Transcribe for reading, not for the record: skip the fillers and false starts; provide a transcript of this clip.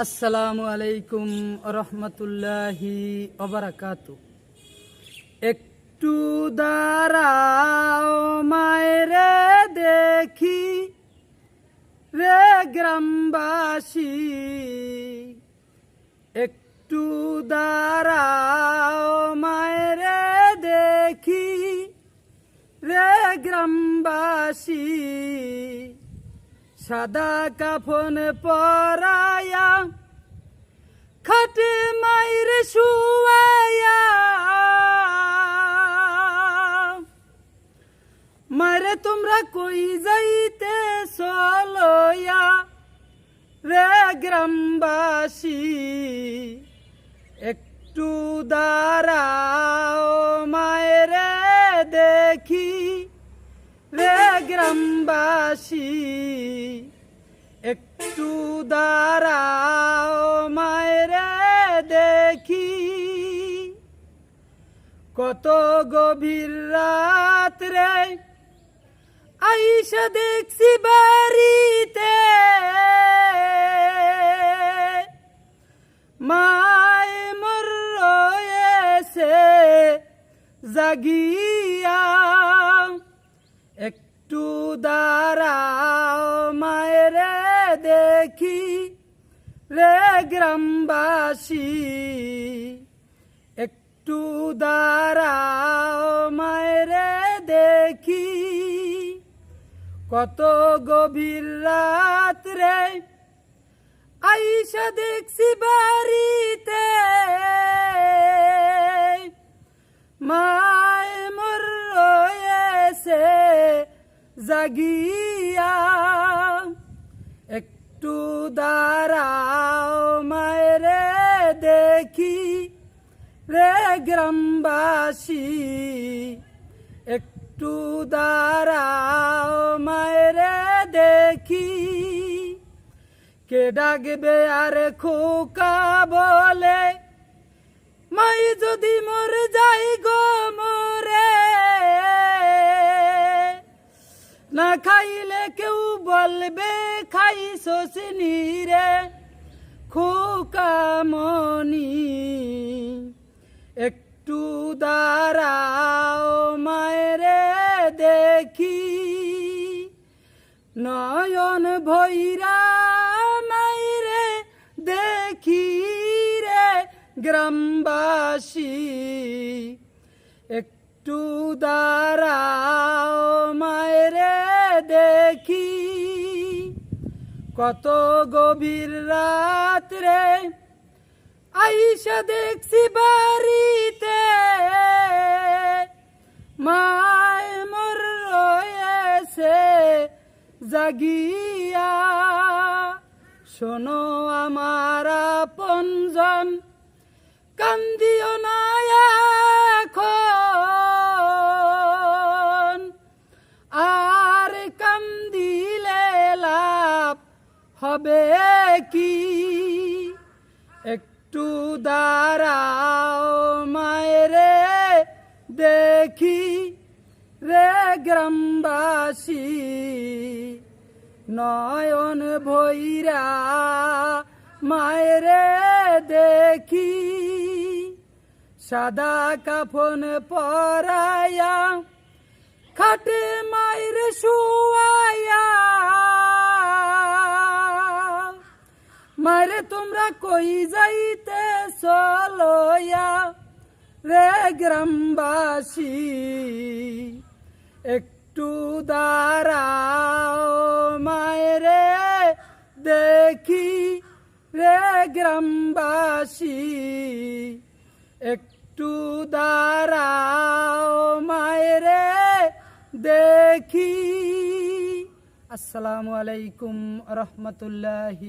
আসসালামু আলাইকুম রহমতুল্লাহি ওবারাকাতু। একটু দাঁড়াও মায়েরে দেখি রে গ্রামবাসী, একটু দাঁড়াও মায়েরে দেখি রে গ্রামবাসী, সাদা কাফন পরায়া খাটে মায়ের শুয়ায়া, মারে তোমরা কই যাইতে চলয়া রে গ্রামবাসী, একটু দাঁড়াও মায়েরে দেখি রে গ্রামবাসী, একটু দাঁড়াও মায়েরে দেখি। কত গভীর রাত রে আইসা দেখছি বাড়িতে, মায় মোর রয়েছে জাগিয়া, একটু দাঁড়াও মায়েরে দেখি রে গ্রামবাসী, একটু দাঁড়াও মায়েরে দেখি। কত গভীর রাত রে আইসা দেখছি বাড়িতে, মায় মোর রয়েছে জাগিয়া, একটু দাঁড়াও মায়েরে দেখি রে গ্রামবাসী, একটু দাঁড়াও মায়েরে দেখি। কে ডাকবে আর খোকা বলে, মাই যদি মোর যাই গো মোরে, না খাইলে কেউ বলবে খাইছো চিনি রে খোকা মনি, একটু দাঁড়াও মায়েরে দেখি। নয়ন ভৈরা মায়েরে দেখি রে গ্রামবাসী, একটু দাঁড়াও মায়েরে দেখি। কত গভীর রাত রে আইসা দেখছি বাড়িতে, মায় মোর রয়েছে জাগিয়া। শোনো আমার আপনজন, কান্দিও না এখন, আর কান্দিলে লাভ হবে কি। একটু দাঁড়াও মায়েরে দেখি রে গ্রামবাসী, নয়ন ভৈরা মায়েরে দেখি, সাদা কাফন পরায়া খাটে মায়ের শুয়ায়া, মারে তোমরা কই যাইতে চলয়া রে গ্রামবাসী, একটু দাঁড়াও মায়েরে দেখি রে গ্রামবাসী, একটু দাঁড়াও মায়েরে দেখি। আসসালামু আলাইকুম রহমতুল্লাহি।